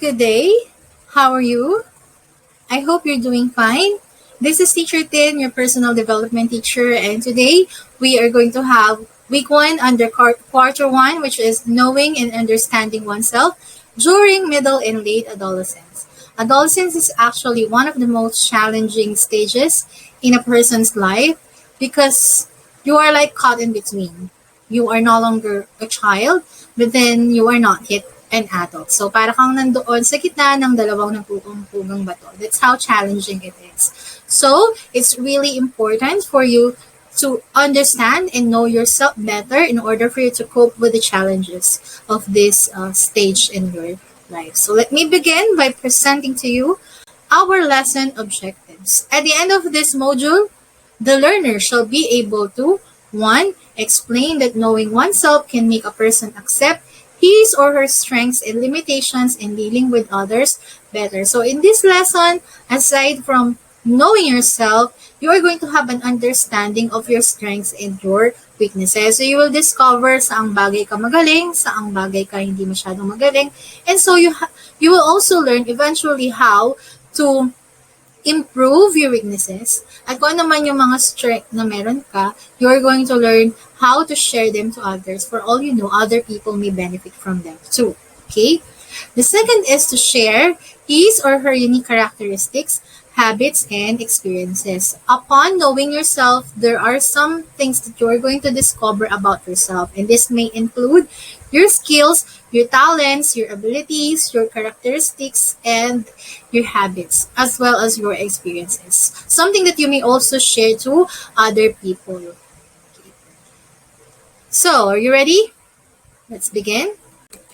good day. How are you? I hope you're doing fine. This is Teacher Tin, your personal development teacher, and today we are going to have week one under quarter one, which is knowing and understanding oneself during middle and late adolescence. Adolescence is actually one of the most challenging stages in a person's life because you are like caught in between. You are no longer a child, but then you are not yet an adult. So, para kang nandoon sa gitna ng dalawang nagpupugang bato. That's how challenging it is. So, it's really important for you to understand and know yourself better in order for you to cope with the challenges of this stage in your life. So, let me begin by presenting to you our lesson objectives. At the end of this module, the learner shall be able to 1. Explain that knowing oneself can make a person accept his or her strengths and limitations in dealing with others better. So in this lesson, aside from knowing yourself, you are going to have an understanding of your strengths and your weaknesses. So you will discover saang bagay ka magaling, saang bagay ka hindi masyadong magaling. And so you will also learn eventually how to improve your weaknesses. At kung ano naman yung mga strength na meron ka, you're going to learn how to share them to others. For all you know, other people may benefit from them too. Okay? The second is to share his or her unique characteristics, habits, and experiences. Upon knowing yourself, there are some things that you're going to discover about yourself. And this may include your skills, your talents, your abilities, your characteristics, and your habits, as well as your experiences. Something that you may also share to other people. Okay. So, are you ready? Let's begin.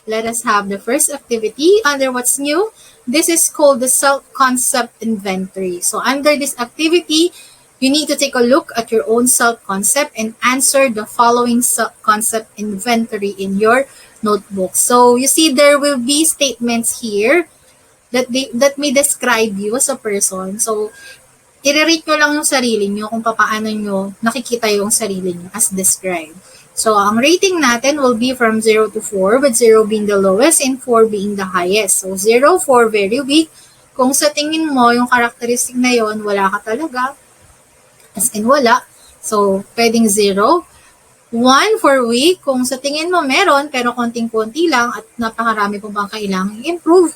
Let us have the first activity under what's new. This is called the self-concept inventory. So under this activity, you need to take a look at your own self-concept and answer the following self-concept inventory in your notebook. So you see there will be statements here that may describe you as a person. So i-rate nyo lang yung sarili nyo kung paano nyo nakikita yung sarili nyo as described. So, ang rating natin will be from 0 to 4, with 0 being the lowest and 4 being the highest. So, 0, 4, very weak. Kung sa tingin mo, yung characteristic na yon wala ka talaga, as in wala. So, pwedeng 0. 1 for weak. Kung sa tingin mo meron, pero konting-konti lang at napakarami po bang kailangang i-improve.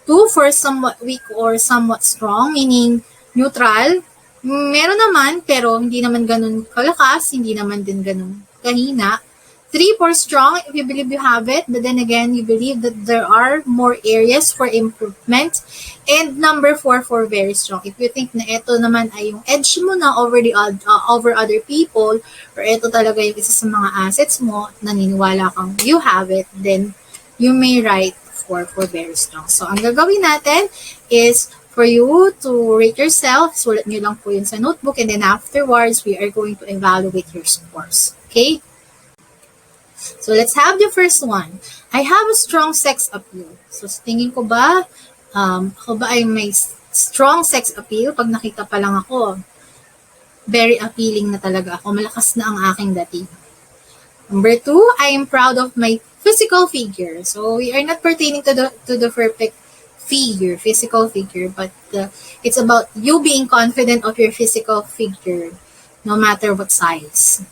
2 for somewhat weak or somewhat strong, meaning neutral. Meron naman, pero hindi naman ganun kalakas, hindi naman din ganun kahina. 3 for strong, if you believe you have it, but then again, you believe that there are more areas for improvement. And number 4 for very strong. If you think na ito naman ay yung edge mo na over other people, or ito talaga yung isa sa mga assets mo, naniniwala kang you have it, then you may write 4 for very strong. So, ang gagawin natin is for you to rate yourself. Sulat nyo lang po yun sa notebook, and then afterwards, we are going to evaluate your scores. Okay? So, let's have the first one. I have a strong sex appeal. So, sa tingin ko ba, ako ba ay may strong sex appeal? Pag nakita pa lang ako, very appealing na talaga ako. Malakas na ang aking dating. Number 2, I am proud of my physical figure. So, we are not pertaining to the perfect physical figure, but it's about you being confident of your physical figure, no matter what size.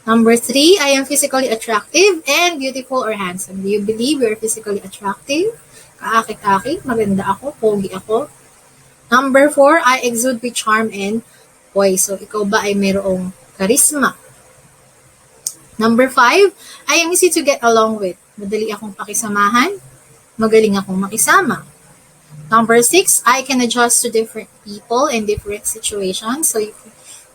Number 3, I am physically attractive and beautiful or handsome. Do you believe you're physically attractive? Kaakit-akit, maganda ako, pogi ako. Number 4, I exude with charm and poise. So, ikaw ba ay mayroong charisma? Number 5, I am easy to get along with. Madali akong pakisamahan. Magaling akong makisama. Number 6, I can adjust to different people and different situations. So,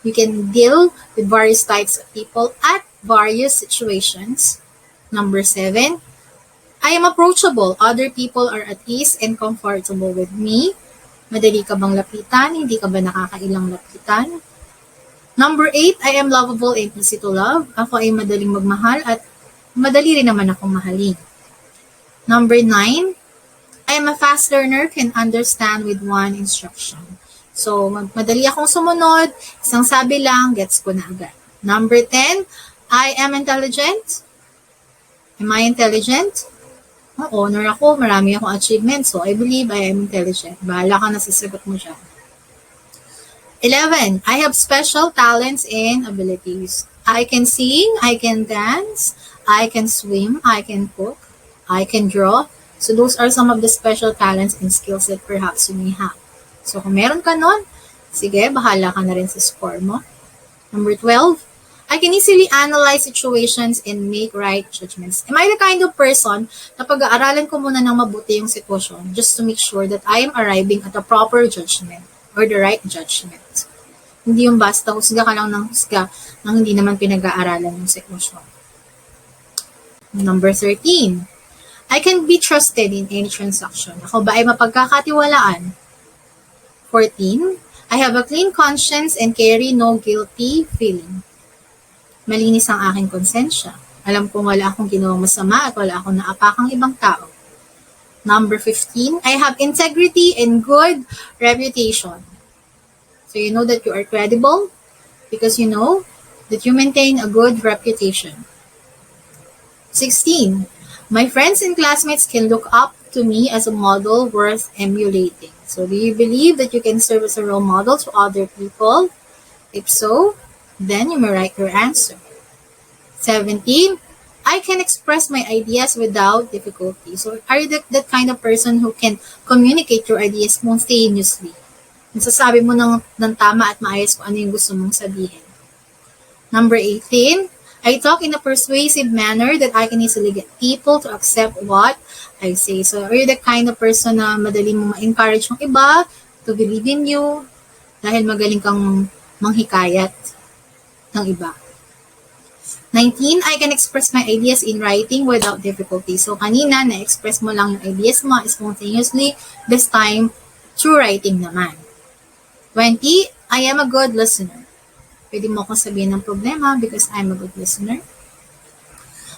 you can deal with various types of people at various situations. Number 7, I am approachable. Other people are at ease and comfortable with me. Madali ka bang lapitan? Hindi ka ba nakakailang lapitan? Number 8, I am lovable and easy to love. Ako ay madaling magmahal at madali rin naman akong mahalin. Number 9, I am a fast learner, can understand with one instruction. So, madali akong sumunod, isang sabi lang, gets ko na agad. Number 10, I am intelligent. Am I intelligent? honor ako, marami akong achievements, so I believe I am intelligent. Bahala ka na sa sagot mo dyan. 11. I have special talents and abilities. I can sing, I can dance, I can swim, I can cook, I can draw. So those are some of the special talents and skills that perhaps you may have. So kung meron ka nun, sige, bahala ka na rin sa score mo. Number 12. I can easily analyze situations and make right judgments. Am I the kind of person na pag-aaralan ko muna ng mabuti yung sitwasyon just to make sure that I am arriving at a proper judgment or the right judgment? Hindi yung basta husga ka lang ng husga nang hindi naman pinag-aaralan yung sitwasyon. Number 13. I can be trusted in any transaction. Ako ba ay mapagkakatiwalaan? 14. I have a clean conscience and carry no guilty feeling. Malinis ang aking konsensya. Alam kong wala akong ginawang masama at wala akong naapakang ibang tao. Number 15. I have integrity and good reputation. So you know that you are credible because you know that you maintain a good reputation. 16. My friends and classmates can look up to me as a model worth emulating. So do you believe that you can serve as a role model to other people? If so, then you may write your answer. 17. I can express my ideas without difficulty. So are you that kind of person who can communicate your ideas spontaneously? Nasasabi mo ng tama at maayos kung ano yung gusto mong sabihin. Number 18. I talk in a persuasive manner that I can easily get people to accept what I say. So, are you the kind of person na madali mo ma-encourage yung iba to believe in you dahil magaling kang manghikayat ng iba? 19. I can express my ideas in writing without difficulty. So, kanina, na-express mo lang yung ideas mo spontaneously. This time, through writing naman. 20. I am a good listener. Pwede mo akong sabihin ng problema because I'm a good listener.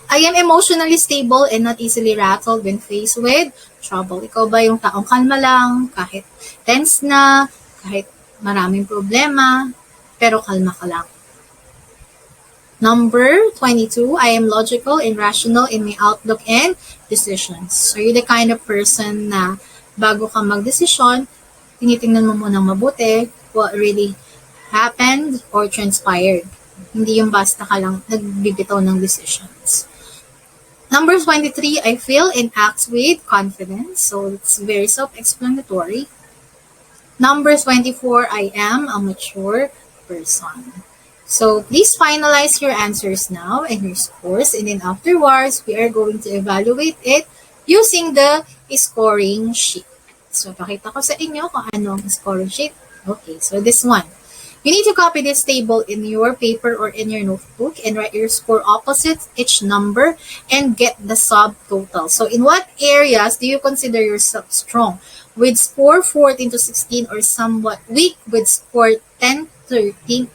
I am emotionally stable and not easily rattled when faced with trouble. Ikaw ba yung taong kalma lang, kahit tense na, kahit maraming problema, pero kalma ka lang. Number 22, I am logical and rational in my outlook and decisions. So you're the kind of person na bago ka magdesisyon, tinitingnan mo munang mabuti what really happened or transpired. Hindi yung basta ka lang nagbibitaw ng decisions. Number 23, I feel and act with confidence. So it's very self-explanatory. Number 24, I am a mature person. So please finalize your answers now and your scores, and then afterwards, we are going to evaluate it using the scoring sheet. So pakita ko sa inyo kung ano ang scoring sheet. Okay, so this one. You need to copy this table in your paper or in your notebook and write your score opposite each number and get the subtotal. So in what areas do you consider yourself strong? With score 14 to 16 or somewhat weak with score 10, 13,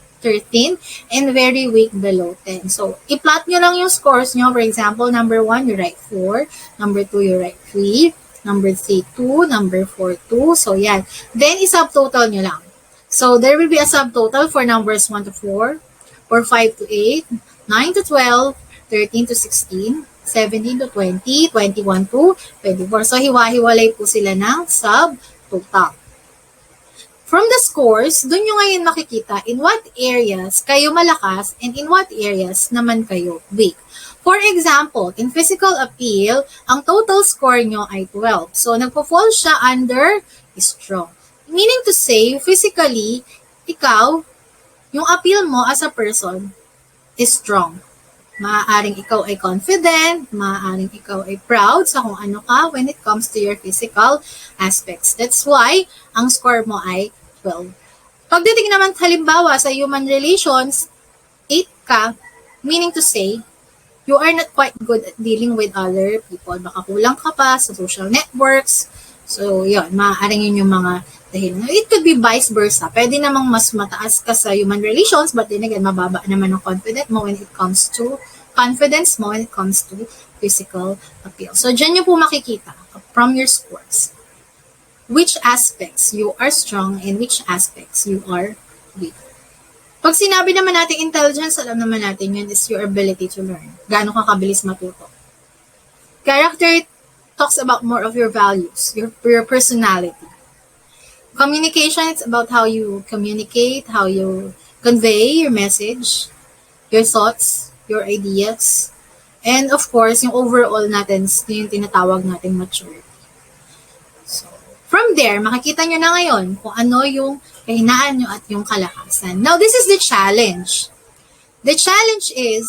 and very weak below 10. So i-plot nyo lang yung scores nyo. For example, number 1, you write 4. Number 2, you write 3. Number 3, 2. Number 4, 2. So yan. Then i-subtotal nyo lang. So there will be a subtotal for numbers 1 to 4, or 5 to 8, 9 to 12, 13 to 16, 17 to 20, 21 to 24. So hiwa-hiwalay po sila ng subtotal. From the scores, dun nyo ngayon makikita in what areas kayo malakas and in what areas naman kayo weak. For example, in physical appeal, ang total score nyo ay 12. So nagpo-fall siya under strong. Meaning to say, physically, ikaw, yung appeal mo as a person is strong. Maaaring ikaw ay confident, maaaring ikaw ay proud sa kung ano ka when it comes to your physical aspects. That's why, ang score mo ay 12. Pagdating naman halimbawa sa human relations, 8 ka, meaning to say, you are not quite good at dealing with other people. Baka kulang ka pa sa social networks. So, yun, maaaring yun yung mga dahilan. It could be vice versa. Pwede namang mas mataas ka sa human relations, but then again, mababa naman ang confidence mo when it comes to physical appeal. So, dyan nyo po makikita from your scores which aspects you are strong and which aspects you are weak. Pag sinabi naman natin intelligence, alam naman natin yun is your ability to learn. Gaano ka kabilis matuto. Character talks about more of your values, your personality. Communication, it's about how you communicate, how you convey your message, your thoughts, your ideas, and of course, yung overall natin, yung tinatawag natin mature. So, from there, makikita nyo na ngayon kung ano yung kahinaan nyo at yung kalakasan. Now, this is the challenge. The challenge is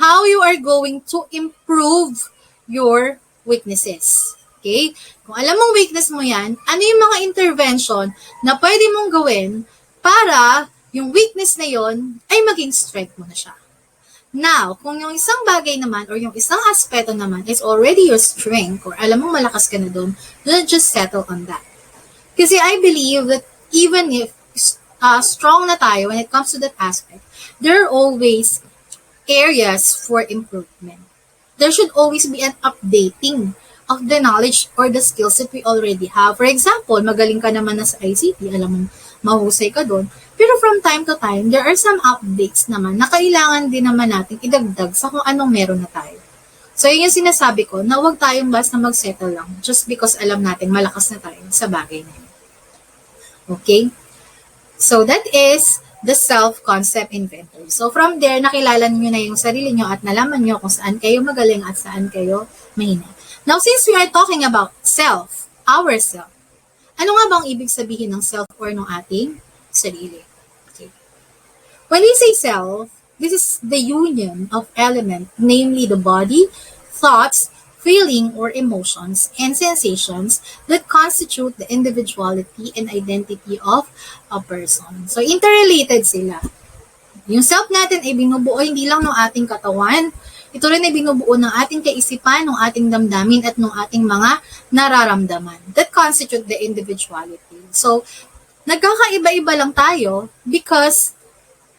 how you are going to improve your weaknesses. Okay? Kung alam mong weakness mo yan, ano yung mga intervention na pwede mong gawin para yung weakness na yon ay maging strength mo na siya. Now, kung yung isang bagay naman or yung isang aspeto naman is already your strength or alam mo malakas ka na doon, don't just settle on that. Kasi I believe that even if strong na tayo when it comes to that aspect, there are always areas for improvement. There should always be an updating of the knowledge or the skills that we already have. For example, magaling ka naman na sa ICT, alam mo, mahusay ka doon. Pero from time to time, there are some updates naman na kailangan din naman natin idagdag sa kung anong meron na tayo. So, yun yung sinasabi ko, na huwag tayong basta mag-settle lang just because alam natin malakas na tayo sa bagay na yun. Okay? So, that is the self-concept inventory. So, from there, nakilala niyo na yung sarili niyo at nalaman niyo kung saan kayo magaling at saan kayo mahina. Now, since we are talking about self, ourself, ano nga bang ibig sabihin ng self or ng ating sarili? Okay. When we say self, this is the union of elements, namely the body, thoughts, feeling or emotions, and sensations that constitute the individuality and identity of a person. So, interrelated sila. Yung self natin ay binubuo hindi lang ng ating katawan, ito rin ay binubuo ng ating kaisipan, ng ating damdamin, at ng ating mga nararamdaman that constitute the individuality. So, nagkakaiba-iba lang tayo because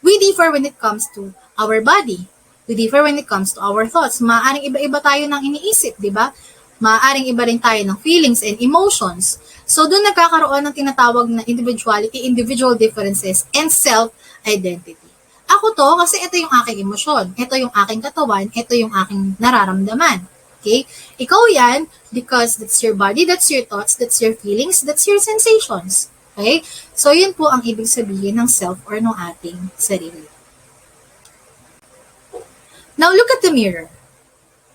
we differ when it comes to our body. We differ when it comes to our thoughts. Maaaring iba-iba tayo ng iniisip, di ba? Maaaring iba rin tayo ng feelings and emotions. So, doon nagkakaroon ng tinatawag na individuality, individual differences, and self-identity. Ako to kasi ito yung aking emosyon, ito yung aking katawan, ito yung aking nararamdaman. Okay? Ikaw yan because that's your body, that's your thoughts, that's your feelings, that's your sensations. Okay? So, yun po ang ibig sabihin ng self or ng ating sarili. Now, look at the mirror.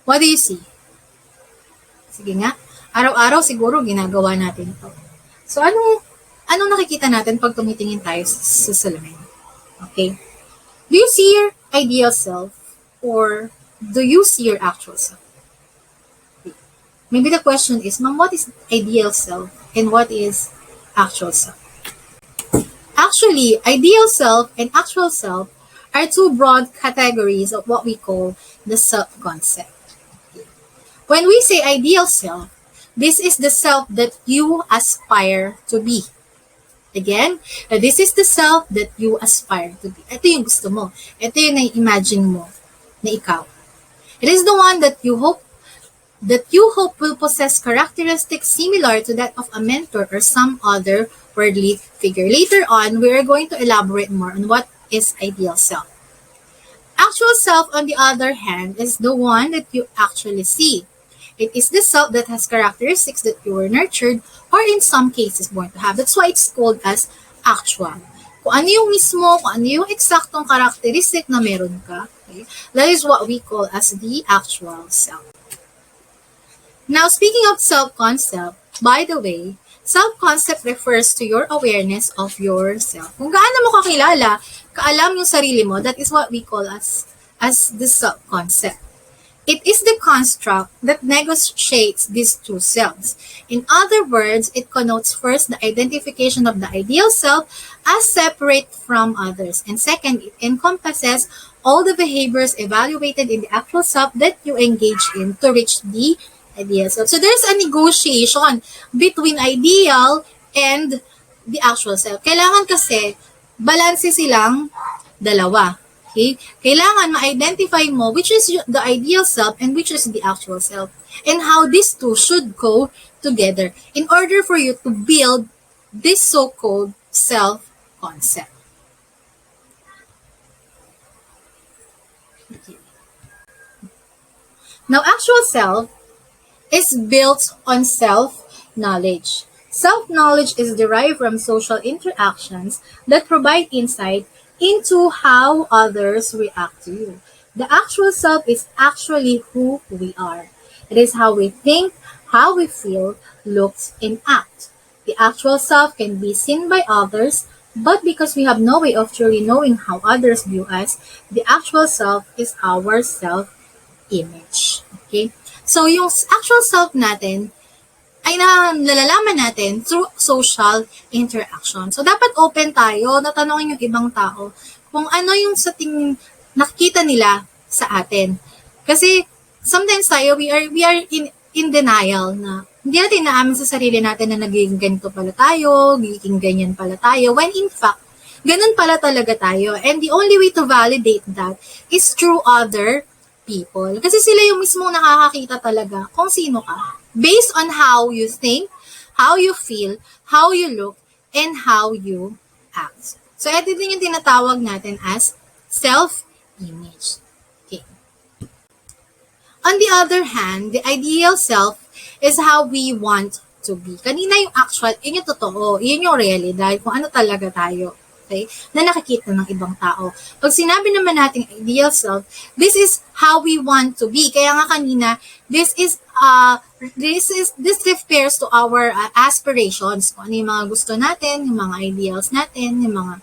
What do you see? Sige nga, araw-araw siguro ginagawa natin ito. So, anong nakikita natin pag tumitingin tayo sa salamin? Okay? Do you see your ideal self or do you see your actual self? Maybe the question is, Ma'am, what is ideal self and what is actual self? Actually, ideal self and actual self are two broad categories of what we call the self-concept. When we say ideal self, this is the self that you aspire to be. Again, this is the self that you aspire to be. Ito yung gusto mo. Ito yung na-imagine mo na ikaw. It is the one that you hope will possess characteristics similar to that of a mentor or some other worldly figure. Later on, we are going to elaborate more on what is ideal self. Actual self, on the other hand, is the one that you actually see. It is the self that has characteristics that you were nurtured or in some cases born to have. That's why it's called as actual. Kung ano yung mismo, kung ano yung eksaktong characteristic na meron ka, okay, that is what we call as the actual self. Now, speaking of self-concept, by the way, self-concept refers to your awareness of yourself. Kung gaano mo kakilala, kaalam yung sarili mo, that is what we call as the self-concept. It is the construct that negotiates these two selves. In other words, it connotes first the identification of the ideal self as separate from others. And second, it encompasses all the behaviors evaluated in the actual self that you engage in to reach the ideal self. So there's a negotiation between ideal and the actual self. Kailangan kasi balanse silang dalawa. Okay? Kailangan ma-identify mo which is the ideal self and which is the actual self. And how these two should go together in order for you to build this so-called self-concept. Okay. Now, actual self is built on self-knowledge. Self-knowledge is derived from social interactions that provide insight into how others react to you. The actual self is actually who we are. It is how we think, how we feel, look, and act. The actual self can be seen by others, but because we have no way of truly knowing how others view us, the actual self is our self-image. Okay? So, yung actual self natin ay nalalaman natin through social interaction. So, dapat open tayo na tanongin yung ibang tao kung ano yung sa tingin nakikita nila sa atin. Kasi, sometimes tayo, we are in denial na hindi natin naamin sa sarili natin na nagiging ganito pala tayo, nagiging ganyan pala tayo, when in fact, ganun pala talaga tayo. And the only way to validate that is through other people. Kasi sila yung mismo nakakakita talaga kung sino ka. Based on how you think, how you feel, how you look, and how you act. So, ito din yung tinatawag natin as self-image. Okay. On the other hand, the ideal self is how we want to be. Kanina yung actual, yun yung totoo, yun yung realidad, kung ano talaga tayo. Okay? Na nakikita ng ibang tao. Pag sinabi naman natin ideal self, this is how we want to be. Kaya nga kanina, this refers to our aspirations. Kung ano yung mga gusto natin, yung mga ideals natin, yung mga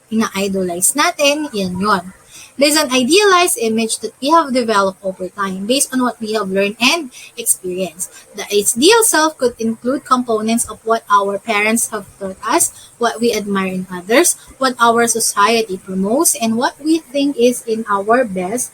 ina-idolize natin, yan yun. There's an idealized image that we have developed over time based on what we have learned and experienced. The ideal self could include components of what our parents have taught us, what we admire in others, what our society promotes, and what we think is in our best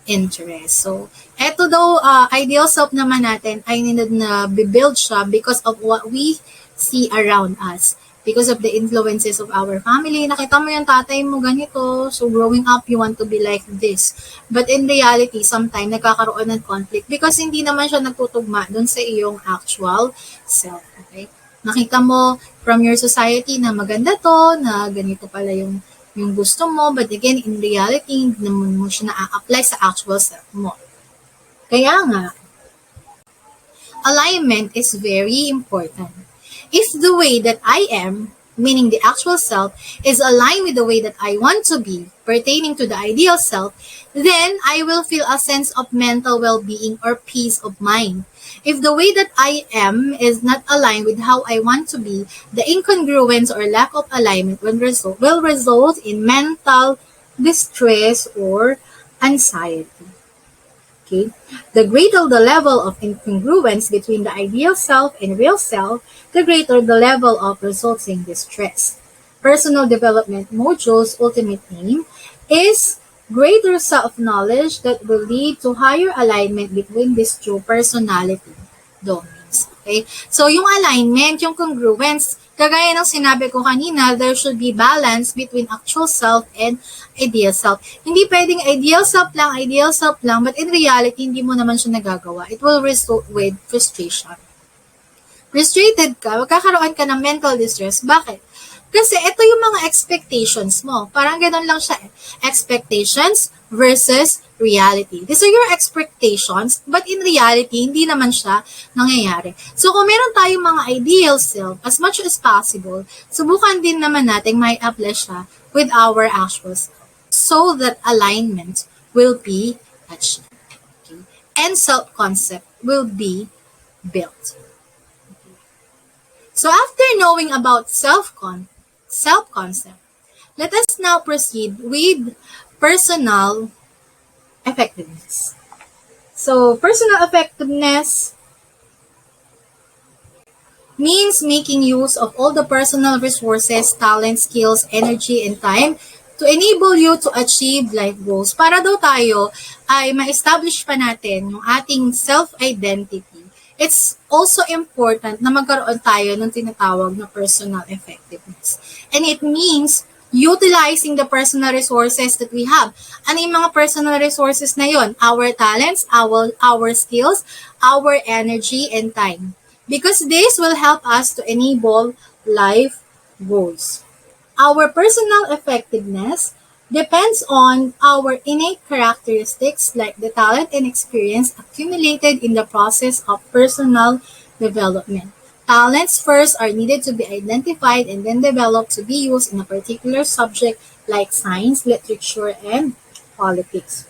interest. So, eto daw, ideal self naman natin ay na-build siya because of what we see around us. Because of the influences of our family. Nakita mo yung tatay mo ganito, so growing up, you want to be like this. But in reality, sometimes nagkakaroon ng conflict because hindi naman siya nagtutugma dun sa iyong actual self. Okay? Nakita mo from your society na maganda to, na ganito pala yung gusto mo, but again, in reality, hindi naman mo siya na-apply sa actual self mo. Kaya nga, alignment is very important. If the way that I am, meaning the actual self, is aligned with the way that I want to be, pertaining to the ideal self, then I will feel a sense of mental well-being or peace of mind. If the way that I am is not aligned with how I want to be, the incongruence or lack of alignment will result in mental distress or anxiety. Okay? The greater the level of incongruence between the ideal self and real self, the greater the level of resulting distress. Personal development module's ultimate aim is greater self-knowledge that will lead to higher alignment between these two personality domains. Okay? So, yung alignment, yung congruence, kagaya ng sinabi ko kanina, there should be balance between actual self and ideal self. Hindi pwedeng ideal self lang, but in reality, hindi mo naman siya nagagawa. It will result with frustration. Frustrated ka, magkakaroon ka ng mental distress. Bakit? Kasi ito yung mga expectations mo. Parang ganun lang siya eh. Expectations versus reality. These are your expectations, but in reality, hindi naman siya nangyayari. So, kung meron tayong mga ideal self, as much as possible, subukan din naman natin may apply siya with our actual self so that alignment will be achieved. Okay? And self-concept will be built. So, after knowing about self-concept, let us now proceed with personal effectiveness. So, personal effectiveness means making use of all the personal resources, talent, skills, energy, and time to enable you to achieve life goals. Para daw tayo ay ma-establish pa natin yung ating self-identity, it's also important na magkaroon tayo ng tinatawag na personal effectiveness. And it means utilizing the personal resources that we have. Ano yung mga personal resources na yon? Our talents, our skills, our energy, and time. Because this will help us to enable life goals. Our personal effectiveness depends on our innate characteristics like the talent and experience accumulated in the process of personal development. Talents first are needed to be identified and then developed to be used in a particular subject like science, literature, and politics.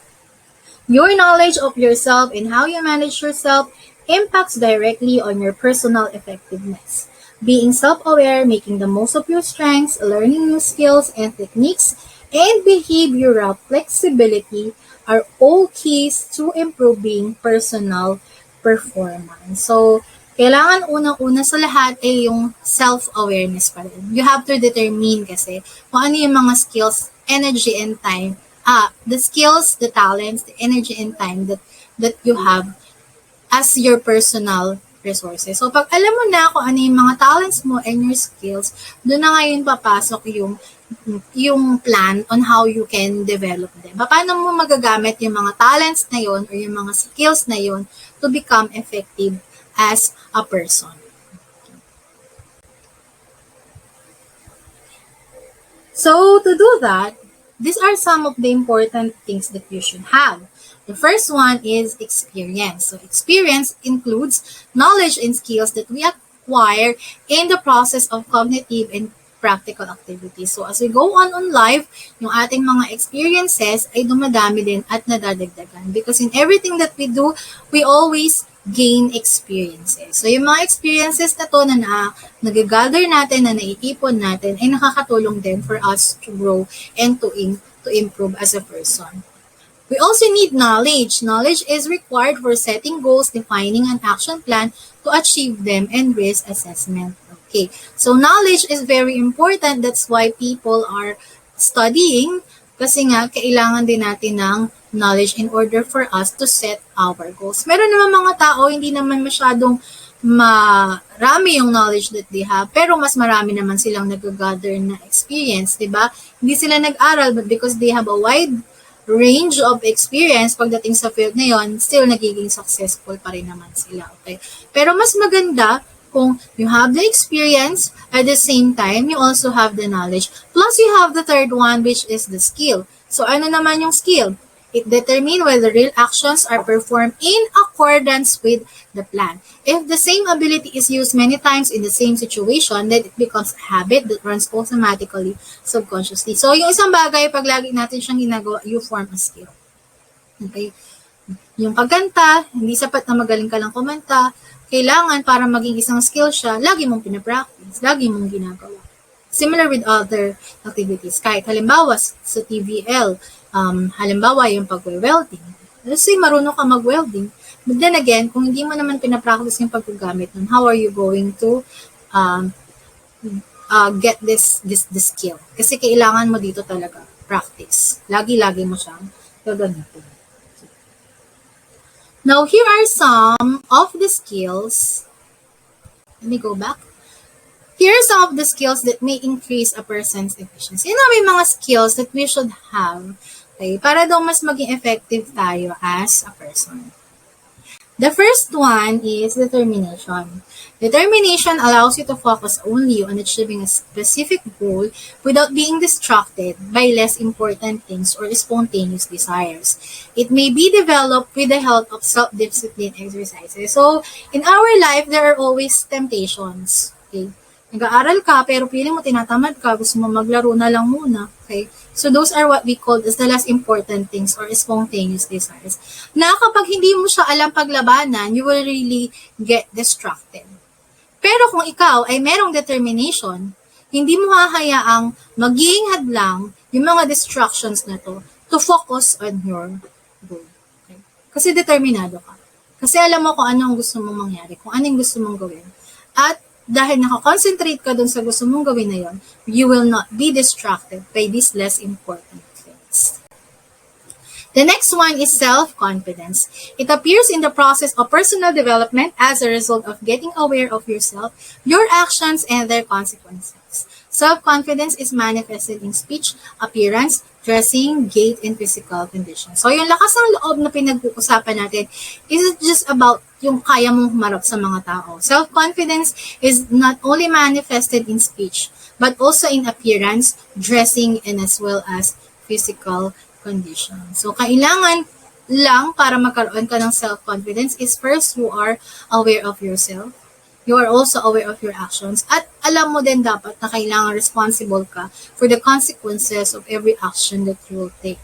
Your knowledge of yourself and how you manage yourself impacts directly on your personal effectiveness. Being self aware, making the most of your strengths, learning new skills and techniques, and behavioral flexibility are all keys to improving personal performance. So, kailangan unang-una sa lahat ay yung self-awareness pa rin. You have to determine kasi kung ano yung mga skills, energy, and time the skills, the talents, the energy and time that you have as your personal resources. So, pag alam mo na kung ano yung mga talents mo and your skills, doon na ngayon papasok yung plan on how you can develop them. Paano mo magagamit yung mga talents na yon or yung mga skills na yon to become effective as a person. So, to do that, these are some of the important things that you should have. The first one is experience. So experience includes knowledge and skills that we acquire in the process of cognitive and practical activities. So as we go on life, yung ating mga experiences ay dumadami din at nadadagdagan. Because in everything that we do, we always gain experiences. So yung mga experiences na to na nag-gather natin, na naiipon natin, ay nakakatulong din for us to grow and to improve as a person. We also need knowledge. Knowledge is required for setting goals, defining an action plan to achieve them, and risk assessment. Okay, so knowledge is very important. That's why people are studying kasi nga kailangan din natin ng knowledge in order for us to set our goals. Meron naman mga tao, hindi naman masyadong marami yung knowledge that they have, pero mas marami naman silang nag-gather na experience, di ba? Hindi sila nag-aral, but because they have a wide range of experience pagdating sa field na yon, still nagiging successful pa rin naman sila. Okay? Pero mas maganda kung you have the experience, at the same time, you also have the knowledge. Plus, you have the third one, which is the skill. So, ano naman yung skill? It determines whether real actions are performed in accordance with the plan. If the same ability is used many times in the same situation, then it becomes a habit that runs automatically, subconsciously. So, yung isang bagay, pag lagi natin siyang ginagawa, you form a skill. Okay? Yung pagkanta, hindi sapat na magaling ka lang kumanta. Kailangan para maging isang skill siya, lagi mong pinapractice, lagi mong ginagawa. Similar with other activities. Kahit halimbawa sa TVL, halimbawa yung pag-welding. Let's say marunong ka mag-welding. But then again, kung hindi mo naman pinapractice yung paggagamit nun, how are you going to get this skill? Kasi kailangan mo dito talaga practice. Lagi-lagi mo siyang gagamitin. Now, here are some of the skills. Let me go back. Here are some of the skills that may increase a person's efficiency. May mga skills that we should have, okay, para daw mas maging effective tayo as a person. The first one is determination. Determination allows you to focus only on achieving a specific goal without being distracted by less important things or spontaneous desires. It may be developed with the help of self-discipline exercises. So, in our life, there are always temptations. Okay? Nag-aaral ka, pero feeling mo tinatamad ka, gusto mo maglaro na lang muna. Okay? So, those are what we call as the less important things or spontaneous desires. Na kapag hindi mo siya alam paglabanan, you will really get distracted. Pero kung ikaw ay merong determination, hindi mo hahayaang maging hadlang yung mga distractions na to focus on your goal. Okay? Kasi determinado ka. Kasi alam mo kung ano ang gusto mong mangyari, kung ano yung gusto mong gawin. At dahil nakakonsentrate ka dun sa gusto mong gawin na yon, you will not be distracted by these less important things. The next one is self-confidence. It appears in the process of personal development as a result of getting aware of yourself, your actions, and their consequences. Self-confidence is manifested in speech, appearance, dressing, gait, and physical conditions. So, yung lakas ng loob na pinag-uusapan natin isn't just about yung kaya mong humarap sa mga tao. Self-confidence is not only manifested in speech, but also in appearance, dressing, and as well as physical condition. So, kailangan lang para magkaroon ka ng self-confidence is first, you are aware of yourself. You are also aware of your actions. At alam mo din dapat na kailangan responsible ka for the consequences of every action that you will take.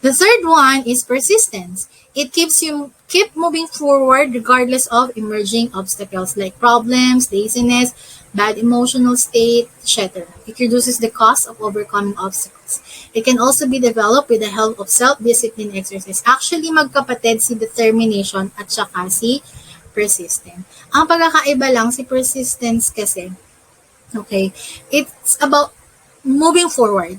The third one is persistence. It keeps you keep moving forward regardless of emerging obstacles like problems, laziness, bad emotional state, etc. It reduces the cost of overcoming obstacles. It can also be developed with the help of self-discipline exercise. Actually, magkapatid si determination at saka si persistent. Ang pagkakaiba lang si persistence kasi, okay, it's about moving forward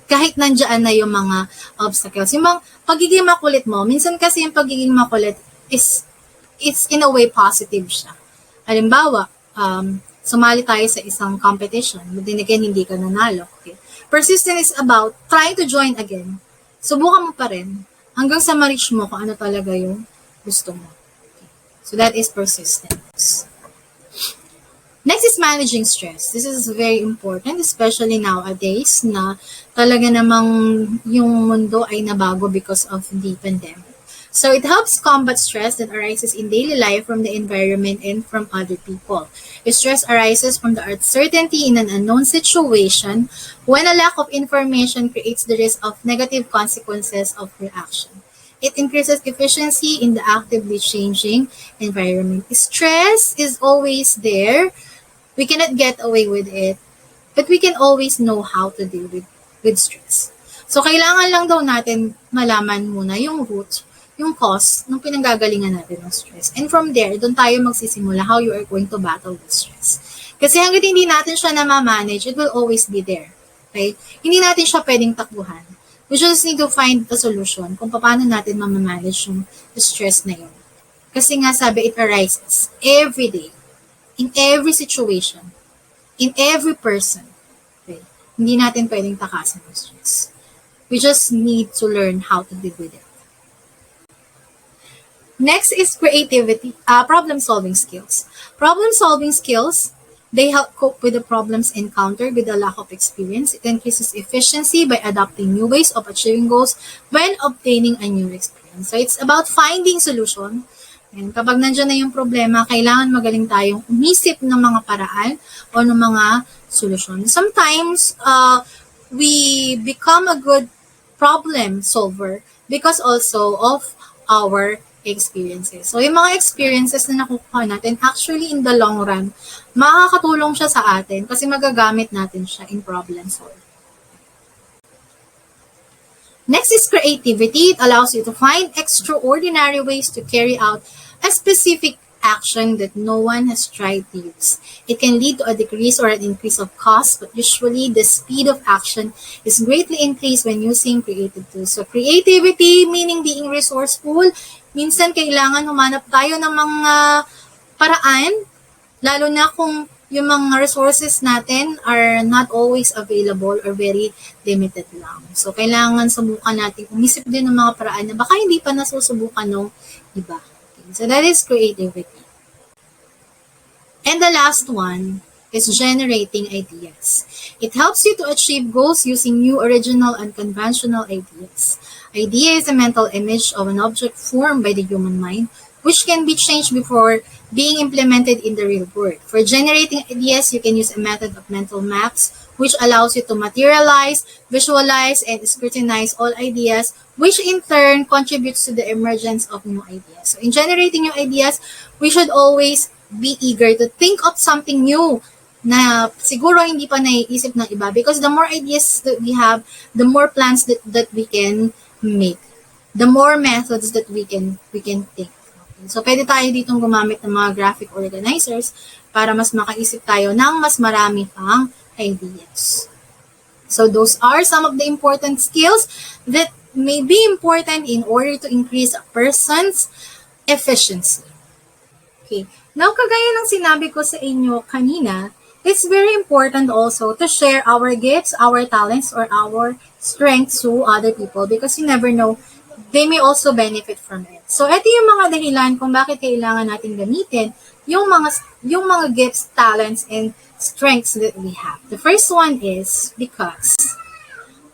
kahit nandiyan na yung mga obstacles. Yung mga pagiging makulit mo, minsan kasi yung pagiging makulit is it's in a way positive siya. Halimbawa, sumali tayo sa isang competition, but then again, hindi ka nanalo. Okay. Persistence is about trying to join again. Subukan mo pa rin hanggang sa ma-reach mo kung ano talaga yung gusto mo. Okay. So that is persistence. Next is managing stress. This is very important, especially nowadays na talaga namang yung mundo ay nabago because of the pandemic. So it helps combat stress that arises in daily life from the environment and from other people. If stress arises from the uncertainty in an unknown situation, when a lack of information creates the risk of negative consequences of your action. It increases efficiency in the actively changing environment. Stress is always there. We cannot get away with it, but we can always know how to deal with stress. So, kailangan lang daw natin malaman muna yung root, yung cause ng pinanggagalingan natin ng stress. And from there, doon tayo magsisimula how you are going to battle with stress. Kasi hanggang hindi natin siya na-manage, it will always be there. Okay? Hindi natin siya pwedeng takbuhan. We just need to find a solution kung paano natin ma-manage yung stress na yun. Kasi nga sabi, it arises every day. In every situation, in every person, okay, hindi natin pwedeng takasan ng stress. We just need to learn how to deal with it. Next is creativity, problem-solving skills. Problem-solving skills, they help cope with the problems encountered with the lack of experience. It increases efficiency by adopting new ways of achieving goals when obtaining a new experience. So it's about finding solution. And kapag nandiyan na yung problema, kailangan magaling tayong umisip ng mga paraan o ng mga solusyon. Sometimes, we become a good problem solver because also of our experiences. So, yung mga experiences na nakukuha natin, actually in the long run, makakatulong siya sa atin kasi magagamit natin siya in problem solving. Next is creativity. It allows you to find extraordinary ways to carry out a specific action that no one has tried to use. It can lead to a decrease or an increase of cost, but usually the speed of action is greatly increased when using creative tools. So creativity, meaning being resourceful, minsan kailangan humanap tayo ng mga paraan, lalo na kung yung mga resources natin are not always available or very limited lang. So, kailangan subukan natin umisip din ng mga paraan na baka hindi pa nasusubukan ng iba. Okay. So, that is creativity. And the last one is generating ideas. It helps you to achieve goals using new, original, and conventional ideas. Idea is a mental image of an object formed by the human mind, which can be changed before being implemented in the real world. For generating ideas, you can use a method of mental maps, which allows you to materialize, visualize, and scrutinize all ideas, which in turn contributes to the emergence of new ideas. So in generating new ideas, we should always be eager to think of something new na siguro hindi pa naiisip ng iba, because the more ideas that we have, the more plans that we can make, the more methods that we can think. So, pwede tayo ditong gumamit ng mga graphic organizers para mas makaisip tayo ng mas marami pang ideas. So, those are some of the important skills that may be important in order to increase a person's efficiency. Okay. Now, kagaya ng sinabi ko sa inyo kanina, it's very important also to share our gifts, our talents, or our strengths to other people because you never know, they may also benefit from it. So, ito yung mga dahilan kung bakit kailangan natin gamitin yung mga gifts, talents, and strengths that we have. The first one is because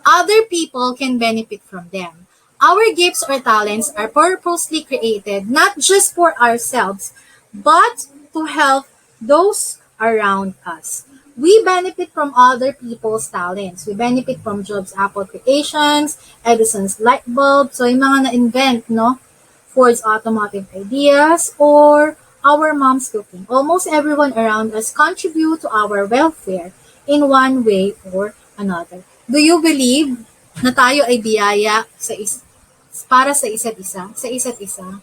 Other people can benefit from them. Our gifts or talents are purposely created not just for ourselves, but to help those around us. We benefit from other people's talents. We benefit from Jobs' Apple creations, Edison's light bulb, so yung mga na-invent, no? Ford's automotive ideas, or our mom's cooking. Almost everyone around us contribute to our welfare in one way or another. Do you believe na tayo ay biyaya para sa isa't isa? Sa isa't isa?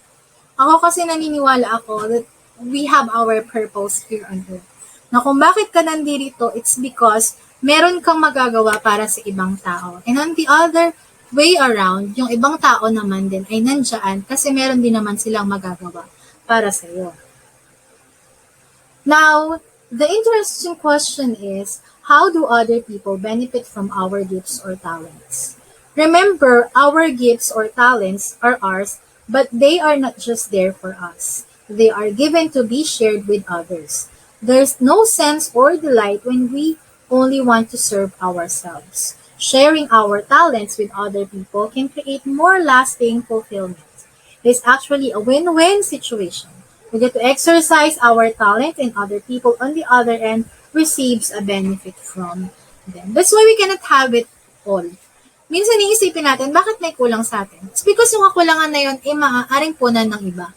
Ako kasi naniniwala ako that we have our purpose here on earth. Na kung bakit ka nandito, it's because meron kang magagawa para sa ibang tao. And on the other way around, yung ibang tao naman din ay nandyan kasi meron din naman silang magagawa para sa iyo. Now, the interesting question is, how do other people benefit from our gifts or talents? Remember, our gifts or talents are ours, but they are not just there for us. They are given to be shared with others. There's no sense or delight when we only want to serve ourselves. Sharing our talents with other people can create more lasting fulfillment. It is actually a win-win situation. We get to exercise our talent and other people on the other end receives a benefit from them. That's why we cannot have it all. Minsan iisipin natin, bakit may kulang sa atin? It's because yung kakulangan na yun ay maaaring punan ng iba.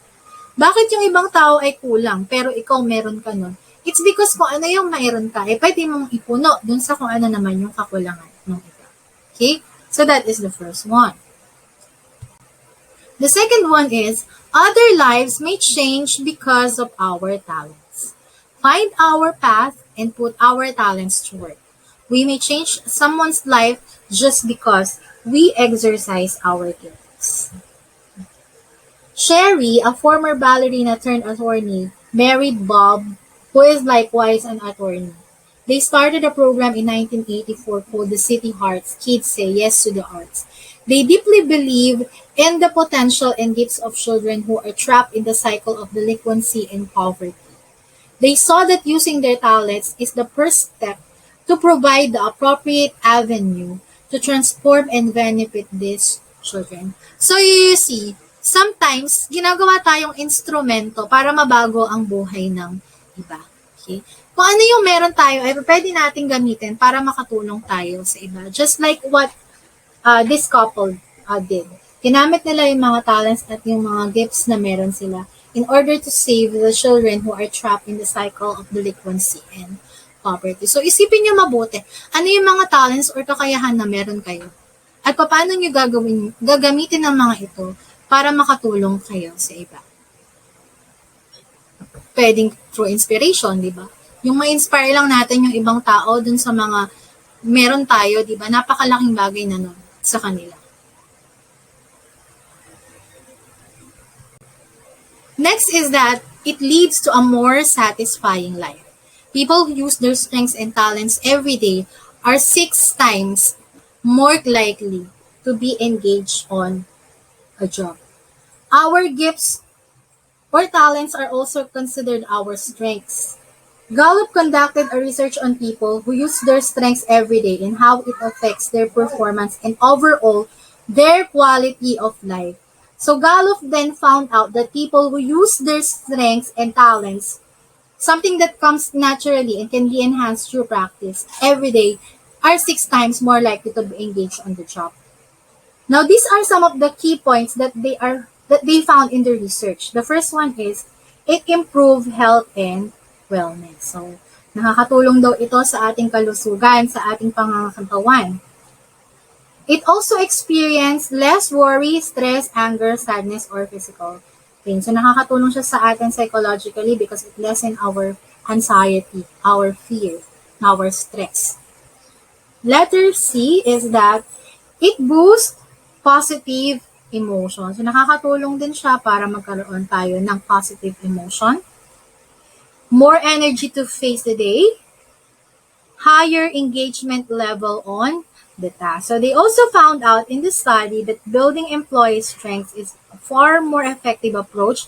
Bakit yung ibang tao ay kulang pero ikaw meron ka nun? It's because kung ano yung mayroon ka, pwede mong ipuno dun sa kung ano naman yung kakulangan ng iba. Okay? So that is the first one. The second one is, other lives may change because of our talents. Find our path and put our talents to work. We may change someone's life just because we exercise our gifts. Sherry, a former ballerina turned attorney, married Bob, who is likewise an attorney. They started a program in 1984 called the City Hearts, Kids Say Yes to the Arts. They deeply believe in the potential and gifts of children who are trapped in the cycle of delinquency and poverty. They saw that using their talents is the first step to provide the appropriate avenue to transform and benefit these children. So you see, sometimes ginagawa tayong instrumento para mabago ang buhay ng iba. Okay? Kung ano yung meron tayo, ay pwede natin gamitin para makatulong tayo sa iba. Just like what this couple did. Ginamit nila yung mga talents at yung mga gifts na meron sila in order to save the children who are trapped in the cycle of delinquency and poverty. So isipin nyo mabuti, ano yung mga talents or kakayahan na meron kayo? At paano nyo gagamitin ang mga ito para makatulong kayo sa iba? Pwedeng through inspiration, di ba? Yung ma-inspire lang natin yung ibang tao dun sa mga meron tayo, di ba? Napakalaking bagay na nun sa kanila. Next is that it leads to a more satisfying life. People who use their strengths and talents every day are 6 times more likely to be engaged on a job. Our gifts or talents are also considered our strengths. Gallup conducted a research on people who use their strengths every day and how it affects their performance and overall their quality of life. So Gallup then found out that people who use their strengths and talents, something that comes naturally and can be enhanced through practice every day, are 6 times more likely to be engaged on the job. Now, these are some of the key points that they found in the research. The first one is, it improves health and wellness. So, nakakatulong daw ito sa ating kalusugan, sa ating pangangatawan. It also experience less worry, stress, anger, sadness, or physical pain. So, nakakatulong siya sa atin psychologically because it lessen our anxiety, our fear, our stress. Letter C is that it boosts positive emotion. So, nakakatulong din siya para magkaroon tayo ng positive emotion. More energy to face the day. Higher engagement level on the task. So, they also found out in the study that building employee strengths is a far more effective approach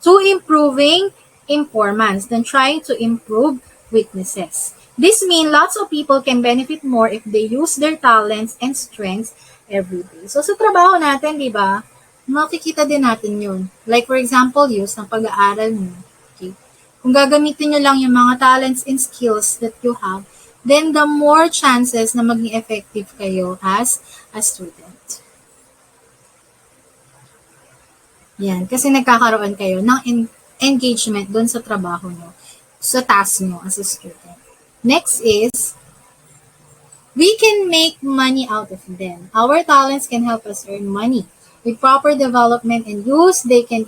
to improving performance than trying to improve weaknesses. This means lots of people can benefit more if they use their talents and strengths every day. So sa trabaho natin, di ba, makikita din natin yun. Like for example, use ng pag-aaral mo. Okay. Kung gagamitin nyo lang yung mga talents and skills that you have, then the more chances na maging effective kayo as a student. Yan, kasi nagkakaroon kayo ng engagement doon sa trabaho nyo, sa task nyo as a student. Next is, we can make money out of them. Our talents can help us earn money. With proper development and use, they can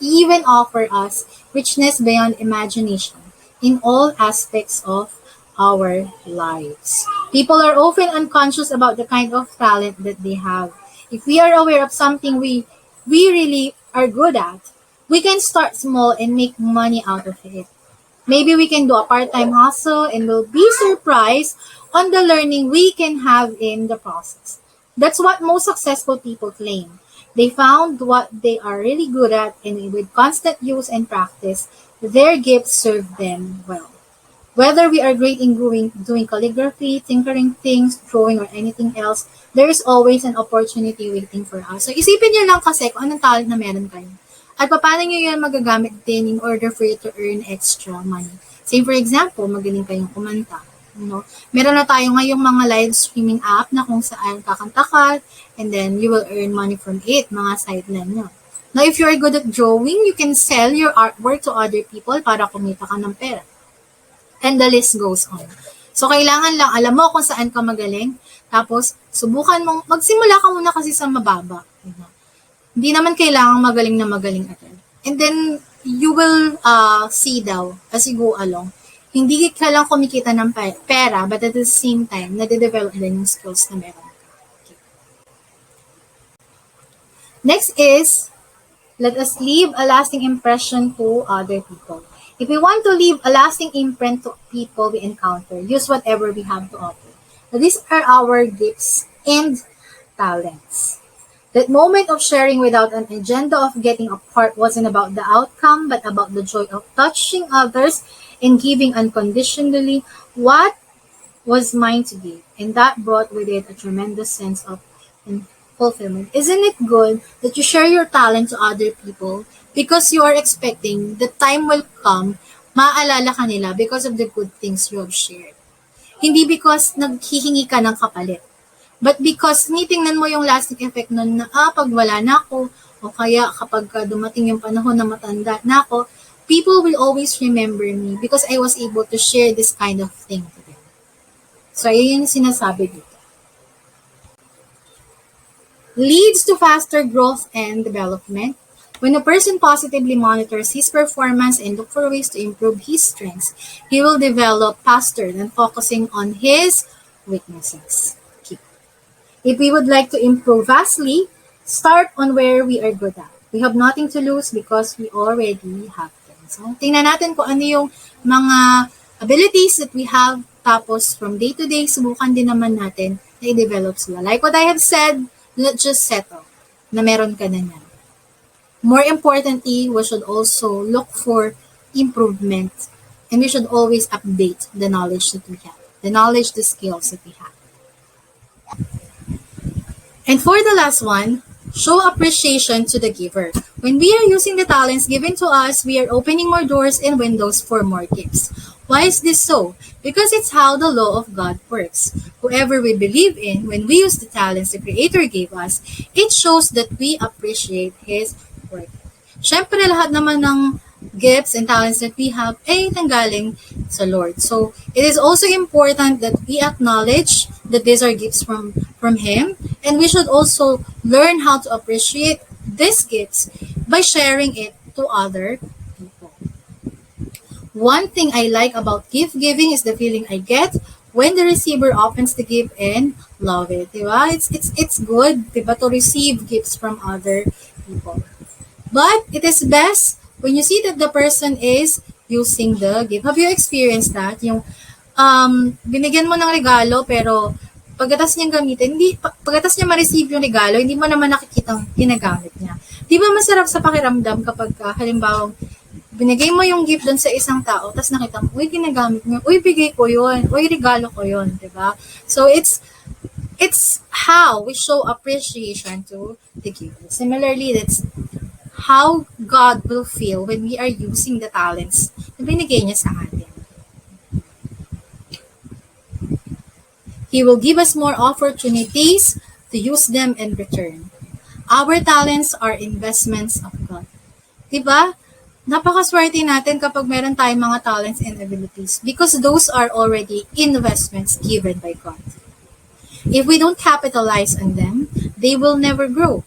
even offer us richness beyond imagination in all aspects of our lives. People are often unconscious about the kind of talent that they have. If we are aware of something we really are good at, we can start small and make money out of it. Maybe we can do a part-time hustle and we'll be surprised on the learning we can have in the process. That's what most successful people claim. They found what they are really good at, and with constant use and practice, their gifts serve them well. Whether we are great in doing calligraphy, tinkering things, drawing, or anything else, there is always an opportunity waiting for us. So isipin nyo lang kasi kung anong talent na meron kayo. At paano nyo yan magagamit din in order for you to earn extra money. Say for example, magaling kayong kumanta. Meron na tayo ngayong mga live streaming app na kung saan kakanta ka and then you will earn money from it, mga sideline nyo. Now, if you're good at drawing, you can sell your artwork to other people para kumita ka ng pera. And the list goes on. So, kailangan lang, alam mo kung saan ka magaling, tapos subukan mong, magsimula ka muna kasi sa mababa. Hindi naman kailangan magaling agad. And then, you will see daw as you go along. Hindi ka lang kumikita ng pera, but at the same time, nade-develop din yung skills na meron. Okay. Next is, let us leave a lasting impression to other people. If we want to leave a lasting imprint to people we encounter, use whatever we have to offer. So these are our gifts and talents. That moment of sharing without an agenda of getting a part wasn't about the outcome, but about the joy of touching others and giving unconditionally what was mine to give. And that brought with it a tremendous sense of fulfillment. Isn't it good that you share your talent to other people because you are expecting the time will come, maaalala ka nila because of the good things you have shared. Hindi because naghihingi ka ng kapalit. But because tinitingnan mo yung lasting effect nun na, pag wala na ako, o kaya kapag dumating yung panahon na matanda na ako, people will always remember me because I was able to share this kind of thing to them. So, yun yung sinasabi dito. Leads to faster growth and development. When a person positively monitors his performance and look for ways to improve his strengths, he will develop faster than focusing on his weaknesses. If we would like to improve vastly, start on where we are good at. We have nothing to lose because we already have them. So, tingnan natin kung ano yung mga abilities that we have. Tapos, from day to day, subukan din naman natin na i-develop sila. Like what I have said, not just settle na meron ka na yan. More importantly, we should also look for improvement. And we should always update the knowledge that we have. The knowledge, the skills that we have. And for the last one, show appreciation to the giver. When we are using the talents given to us, we are opening more doors and windows for more gifts. Why is this so? Because it's how the law of God works. Whoever we believe in, when we use the talents the Creator gave us, it shows that we appreciate His work. Siyempre, lahat naman ng gifts and talents that we have ay nanggaling sa Lord. So, it is also important that we acknowledge that these are gifts from Him, and we should also learn how to appreciate these gifts by sharing it to other people. One thing I like about gift giving is the feeling I get when the receiver opens the gift and love it. Diba? It's good, diba, to receive gifts from other people. But it is best when you see that the person is using the gift. Have you experienced that? Yung binigyan mo ng regalo pero pagkatas niyang gamitin, pagkatas niya ma-receive yung regalo, hindi mo naman nakikitang ginagamit niya. Di ba masarap sa pakiramdam kapag halimbawa Binigay mo yung gift dun sa isang tao, tapos nakita mo, uy, ginagamit niyo, uy, bigay ko yun, uy, regalo ko yun, di ba? So, it's how we show appreciation to the giver. Similarly, that's how God will feel when we are using the talents na binigay niya sa atin. He will give us more opportunities to use them in return. Our talents are investments of God. Diba? Napakaswerte natin kapag meron tayong mga talents and abilities because those are already investments given by God. If we don't capitalize on them, they will never grow.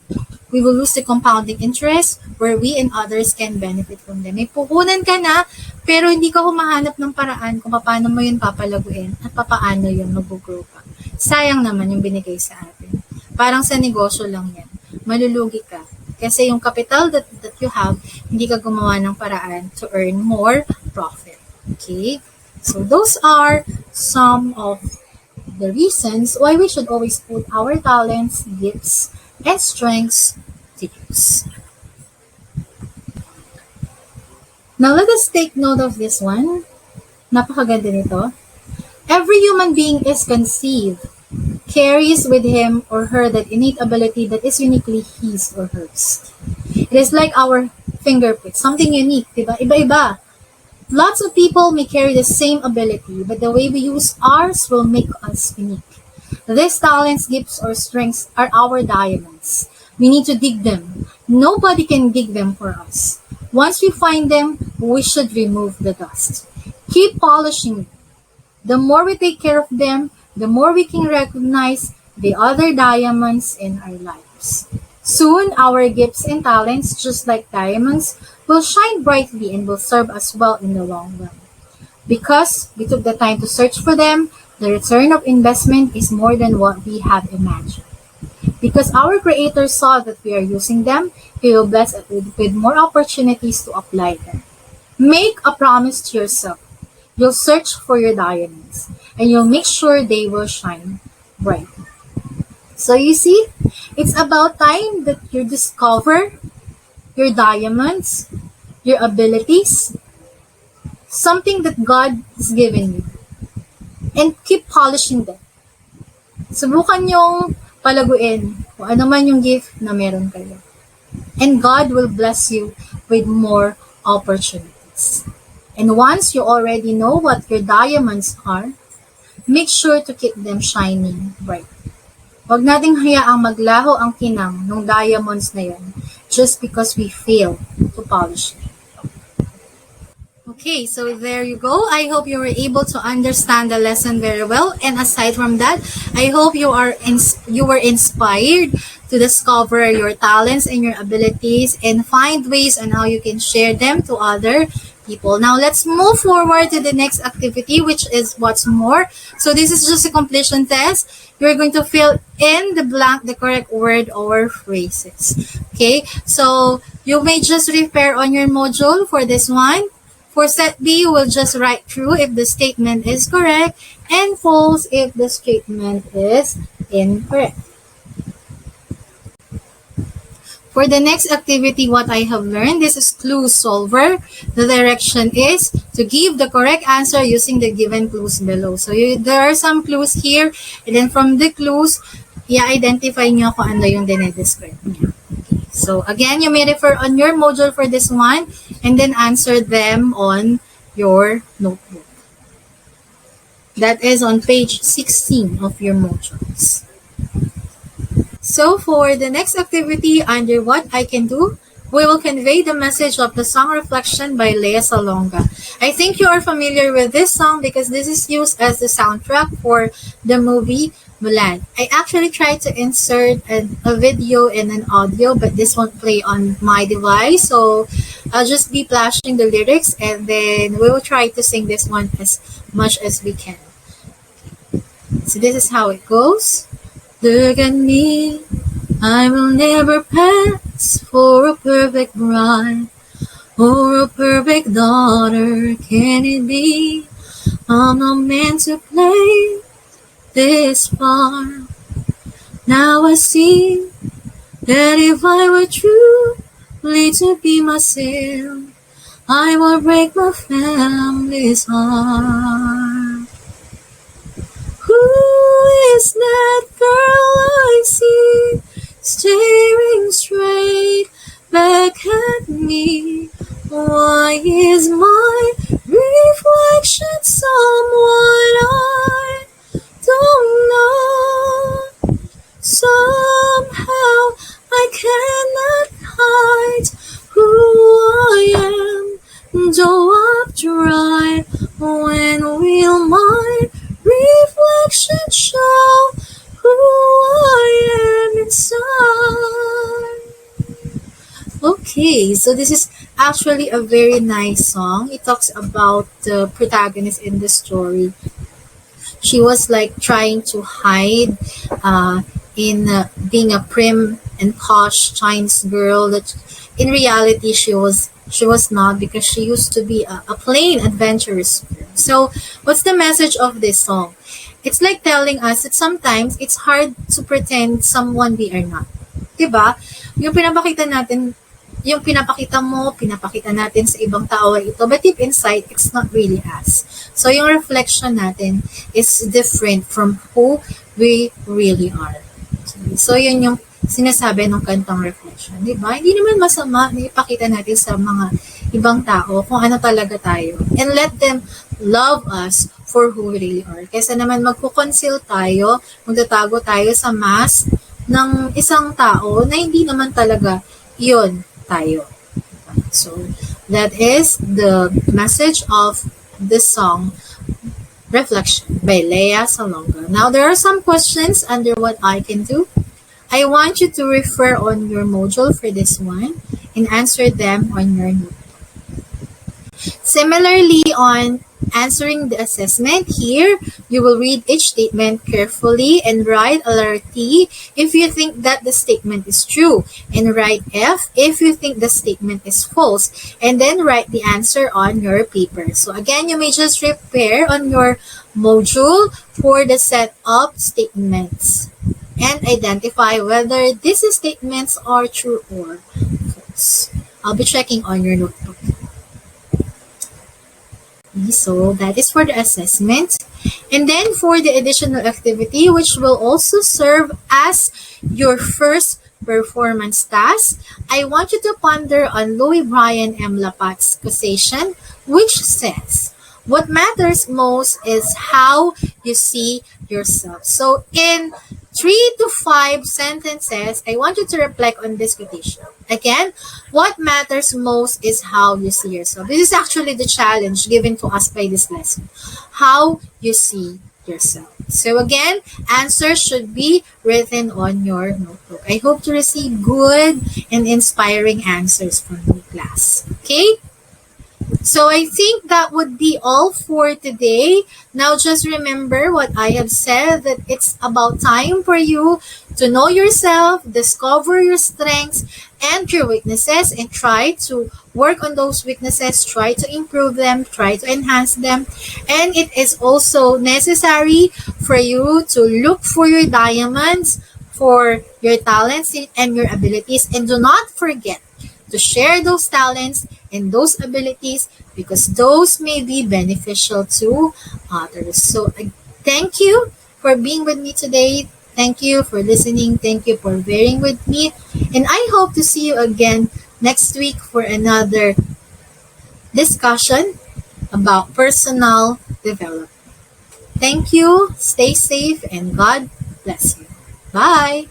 We will lose the compounding interest where we and others can benefit from them. May puhunan ka na, pero hindi ka humahanap ng paraan kung paano mo yun papalaguin at paano yun mag-grow pa. Sayang naman yung binigay sa atin. Parang sa negosyo lang yan. Malulugi ka. Kasi yung capital that you have, hindi ka gumawa ng paraan to earn more profit. Okay? So those are some of the reasons why we should always put our talents, gifts, and strengths to use. Now let us take note of this one. Napakaganda nito. Every human being is conceived, carries with him or her that innate ability that is uniquely his or hers. It is like our fingerprint, something unique, diba? Iba-iba. Lots of people may carry the same ability, but the way we use ours will make us unique. These talents, gifts, or strengths are our diamonds. We need to dig them. Nobody can dig them for us. Once we find them, we should remove the dust. Keep polishing them. The more we take care of them, the more we can recognize the other diamonds in our lives. Soon, our gifts and talents, just like diamonds, will shine brightly and will serve us well in the long run. Because we took the time to search for them, the return of investment is more than what we have imagined. Because our Creator saw that we are using them, He will bless us with more opportunities to apply them. Make a promise to yourself. You'll search for your diamonds, and you'll make sure they will shine bright. So you see, it's about time that you discover your diamonds, your abilities, something that God has given you, and keep polishing them. Subukan yung palaguin kung ano man yung gift na meron kayo. And God will bless you with more opportunities. And once you already know what your diamonds are, make sure to keep them shining bright. Huwag nating hayaang maglaho ang kinang ng diamonds na yun just because we fail to polish it. Okay, so there you go. I hope you were able to understand the lesson very well. And aside from that, I hope you were inspired to discover your talents and your abilities and find ways on how you can share them to other people. Now, let's move forward to the next activity, which is what's more. So this is just a completion test. You're going to fill in the blank, the correct word or phrases. Okay, so you may just refer on your module for this one. For set B, we'll just write true if the statement is correct and false if the statement is incorrect. For the next activity, what I have learned, this is clue solver. The direction is to give the correct answer using the given clues below. So there are some clues here, and then from the clues, i-identify nyo kung ano yung dinedescribe niya. So again, you may refer on your module for this one and then answer them on your notebook. That is on page 16 of your modules. So for the next activity under what I can do, we will convey the message of the song Reflection by Lea Salonga. I think you are familiar with this song because this is used as the soundtrack for the movie Mulan. I actually tried to insert a video and an audio, but this won't play on my device. So I'll just be flashing the lyrics and then we will try to sing this one as much as we can. So this is how it goes. Look at me, I will never pass for a perfect bride or a perfect daughter. Can it be? I'm not meant to play this far. Now I see that if I were truly to be myself, I will break my family's heart. Who is that girl I see staring straight back at me? Why is my reflection someone I don't know? Somehow I cannot hide who I am, though I've tried. When will my reflection show who I am inside? Okay, so this is actually a very nice song. It talks about the protagonist in the story. She was like trying to hide in being a prim and posh Chinese girl that in reality she was not, because she used to be a plain adventurous girl. So what's the message of this song? It's like telling us that sometimes it's hard to pretend someone we are not. 'Di ba? Yung pinapakita natin, yung pinapakita natin sa ibang tao ay ito, but deep inside, it's not really us. So, yung reflection natin is different from who we really are. So, yun yung sinasabi ng kantang Reflection, di ba? Hindi naman masama na ipakita natin sa mga ibang tao kung ano talaga tayo. And let them love us for who we really are. Kaysa naman magkukonceal tayo, magtatago tayo sa mask ng isang tao na hindi naman talaga yun tayo. So, that is the message of this song, Reflection by Leia Salonga. Now, there are some questions under what I can do. I want you to refer on your module for this one and answer them on your note. Similarly, on answering the assessment, here you will read each statement carefully and write a letter T if you think that the statement is true, and write F if you think the statement is false, and then write the answer on your paper. So again, you may just repair on your module for the set of statements and identify whether these statements are true or false. I'll be checking on your notebook. So that is for the assessment. And then for the additional activity, which will also serve as your first performance task, I want you to ponder on Louis Brian M. Lapat's quotation, which says, "What matters most is how you see yourself." So in 3 to 5 sentences, I want you to reflect on this quotation. Again, what matters most is how you see yourself. This is actually the challenge given to us by this lesson. How you see yourself. So again, answers should be written on your notebook. I hope to receive good and inspiring answers from the class. Okay? So I think that would be all for today. Now just remember what I have said, that it's about time for you to know yourself, discover your strengths and your weaknesses, and try to work on those weaknesses, try to improve them, try to enhance them. And it is also necessary for you to look for your diamonds, for your talents and your abilities, and do not forget to share those talents and those abilities, because those may be beneficial to others. So thank you for being with me today. Thank you for listening. Thank you for bearing with me. And I hope to see you again next week for another discussion about personal development. Thank you. Stay safe and God bless you. Bye.